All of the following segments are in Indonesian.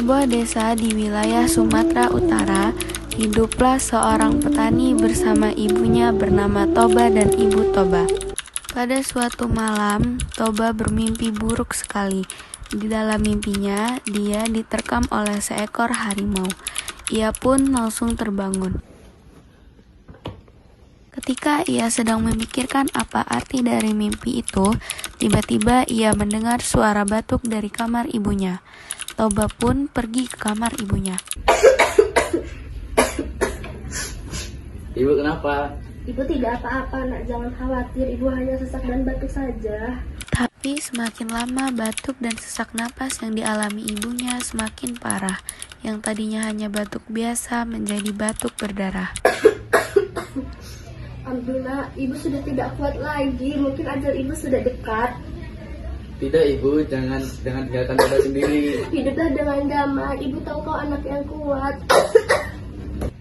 sebuah desa di wilayah Sumatera Utara, hiduplah seorang petani bersama ibunya bernama Toba dan Ibu Toba. Pada suatu malam, Toba bermimpi buruk sekali. Di dalam mimpinya, dia diterkam oleh seekor harimau. Ia pun langsung terbangun. Ketika ia sedang memikirkan apa arti dari mimpi itu, tiba-tiba ia mendengar suara batuk dari kamar ibunya. Toba pun pergi ke kamar ibunya. Ibu kenapa? Ibu tidak apa-apa, nak, jangan khawatir. Ibu hanya sesak dan batuk saja. Tapi semakin lama batuk dan sesak napas yang dialami ibunya semakin parah. Yang tadinya hanya batuk biasa menjadi batuk berdarah. Alhamdulillah, ibu sudah tidak kuat lagi. Mungkin ajal ibu sudah dekat. Tidak ibu, jangan tinggalkan Toba sendiri. Hiduplah dengan damai. Ibu tahu kau anak yang kuat.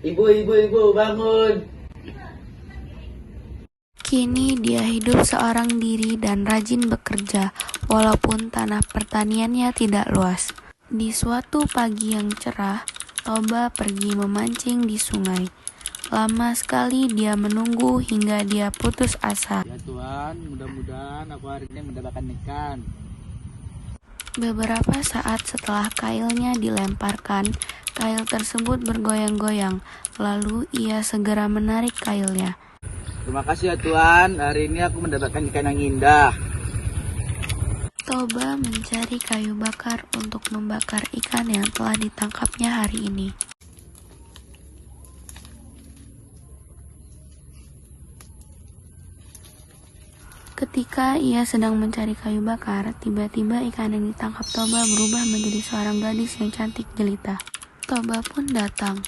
Ibu, bangun. Kini dia hidup seorang diri dan rajin bekerja, walaupun tanah pertaniannya tidak luas. Di suatu pagi yang cerah, Toba pergi memancing di sungai. Lama sekali dia menunggu hingga dia putus asa. Ya Tuhan, mudah-mudahan aku hari ini mendapatkan ikan. Beberapa saat setelah kailnya dilemparkan, kail tersebut bergoyang-goyang. Lalu ia segera menarik kailnya. Terima kasih ya Tuhan, hari ini aku mendapatkan ikan yang indah. Toba mencari kayu bakar untuk membakar ikan yang telah ditangkapnya hari ini. Ketika ia sedang mencari kayu bakar, tiba-tiba ikan yang ditangkap Toba berubah menjadi seorang gadis yang cantik jelita. Toba pun datang.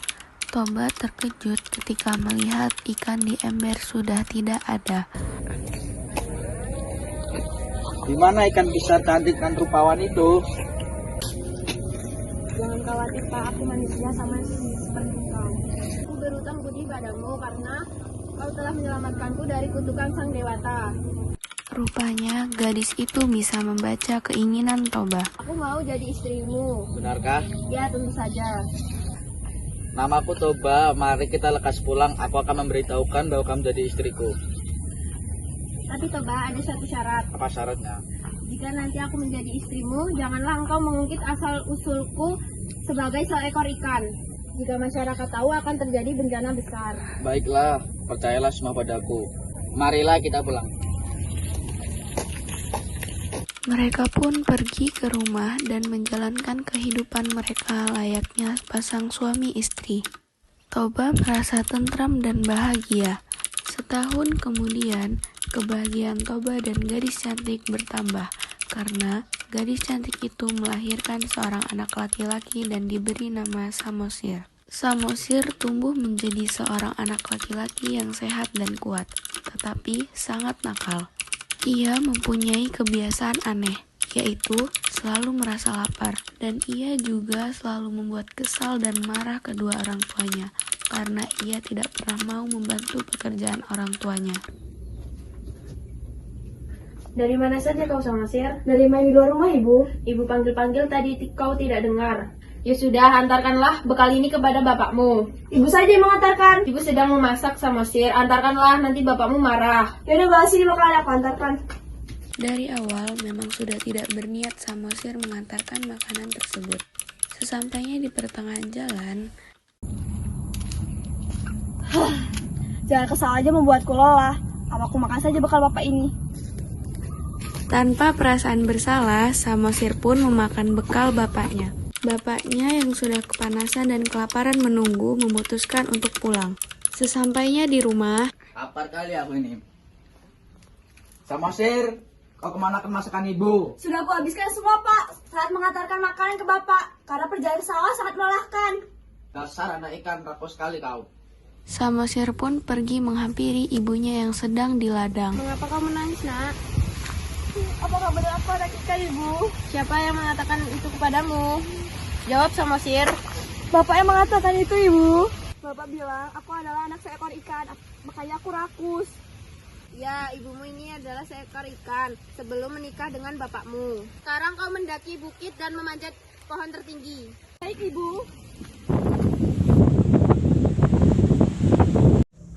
Toba terkejut ketika melihat ikan di ember sudah tidak ada. Di mana ikan besar cantik dan rupawan itu? Jangan khawatir, Pak. Aku manusia sama seperti kau. Aku berutang budi padamu karena kau telah menyelamatkanku dari kutukan sang dewata. Rupanya gadis itu bisa membaca keinginan Toba. Aku mau jadi istrimu. Benarkah? Ya, tentu saja. Namaku Toba, mari kita lekas pulang. Aku akan memberitahukan bahwa kamu jadi istriku. Tapi Toba, ada satu syarat. Apa syaratnya? Jika nanti aku menjadi istrimu, janganlah engkau mengungkit asal-usulku sebagai seekor ikan. Jika masyarakat tahu, akan terjadi bencana besar. Baiklah, percayalah semua padaku. Marilah kita pulang. Mereka pun pergi ke rumah dan menjalankan kehidupan mereka layaknya pasang suami istri. Toba merasa tentram dan bahagia. Setahun kemudian, kebahagiaan Toba dan gadis cantik bertambah karena gadis cantik itu melahirkan seorang anak laki-laki dan diberi nama Samosir. Samosir tumbuh menjadi seorang anak laki-laki yang sehat dan kuat, tetapi sangat nakal. Ia mempunyai kebiasaan aneh, yaitu selalu merasa lapar, dan ia juga selalu membuat kesal dan marah kedua orang tuanya, karena ia tidak pernah mau membantu pekerjaan orang tuanya. Dari mana saja kau, Samosir? Dari main di luar rumah, Ibu. Ibu panggil-panggil tadi kau tidak dengar. Ya sudah, antarkanlah bekal ini kepada bapakmu. Ibu saja yang mengantarkan. Ibu sedang memasak, Samosir. Antarkanlah, nanti bapakmu marah. Yaudah, bawa sini bekal aku antarkan. Dari awal memang sudah tidak berniat Samosir mengantarkan makanan tersebut. Sesampainya di pertengahan jalan, Jangan kesal aja membuatku lelah. Aku makan saja bekal bapak ini. tanpa perasaan bersalah, Samosir pun memakan bekal bapaknya. Bapaknya yang sudah kepanasan dan kelaparan menunggu memutuskan untuk pulang. Sesampainya di rumah, Lapar kali aku ini. Samosir, kau kemana masakan ibu? Sudah aku habiskan semua, Pak. Saat mengantarkan makanan ke bapak. Karena perjalanan sawah sangat melelahkan. Dasar anak ikan, rakus sekali kau. Samosir pun pergi menghampiri ibunya yang sedang di ladang. Mengapa kau menangis, nak? Apakah benar aku anak ikan, Ibu? Siapa yang mengatakan itu kepadamu? Jawab, Samosir. Bapak yang mengatakan itu, Ibu. Bapak bilang aku adalah anak seekor ikan, makanya aku rakus. Ya, ibumu ini adalah seekor ikan sebelum menikah dengan bapakmu. Sekarang kau mendaki bukit dan memanjat pohon tertinggi. Baik, Ibu.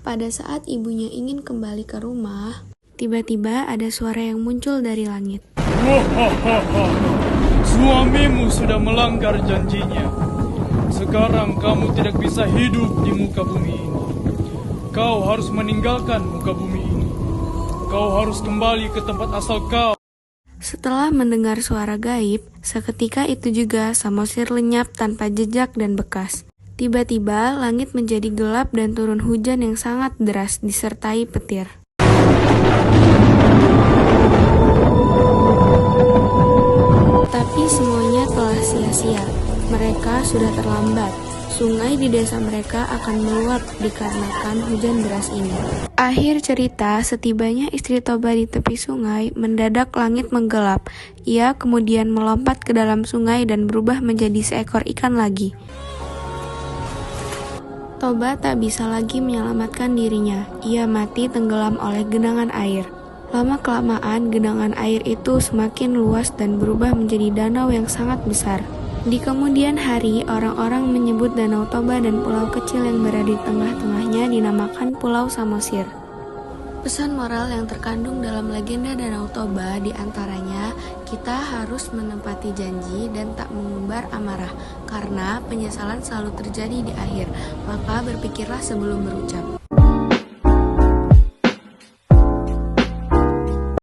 Pada saat ibunya ingin kembali ke rumah, tiba-tiba ada suara yang muncul dari langit. Suamimu sudah melanggar janjinya. Sekarang kamu tidak bisa hidup di muka bumi ini. Kau harus meninggalkan muka bumi ini. Kau harus kembali ke tempat asal kau. Setelah mendengar suara gaib, seketika itu juga Samosir lenyap tanpa jejak dan bekas. Tiba-tiba langit menjadi gelap dan turun hujan yang sangat deras disertai petir. Tapi semuanya telah sia-sia. Mereka sudah terlambat. Sungai di desa mereka akan meluap dikarenakan hujan deras ini. Akhir cerita, setibanya istri Toba di tepi sungai, mendadak langit menggelap. Ia kemudian melompat ke dalam sungai dan berubah menjadi seekor ikan lagi. Toba tak bisa lagi menyelamatkan dirinya. Ia mati tenggelam oleh genangan air. Lama-kelamaan, genangan air itu semakin luas dan berubah menjadi danau yang sangat besar. Di kemudian hari, orang-orang menyebut Danau Toba dan pulau kecil yang berada di tengah-tengahnya dinamakan Pulau Samosir. Pesan moral yang terkandung dalam legenda Danau Toba diantaranya, kita harus menepati janji dan tak mengumbar amarah, karena penyesalan selalu terjadi di akhir, maka berpikirlah sebelum berucap.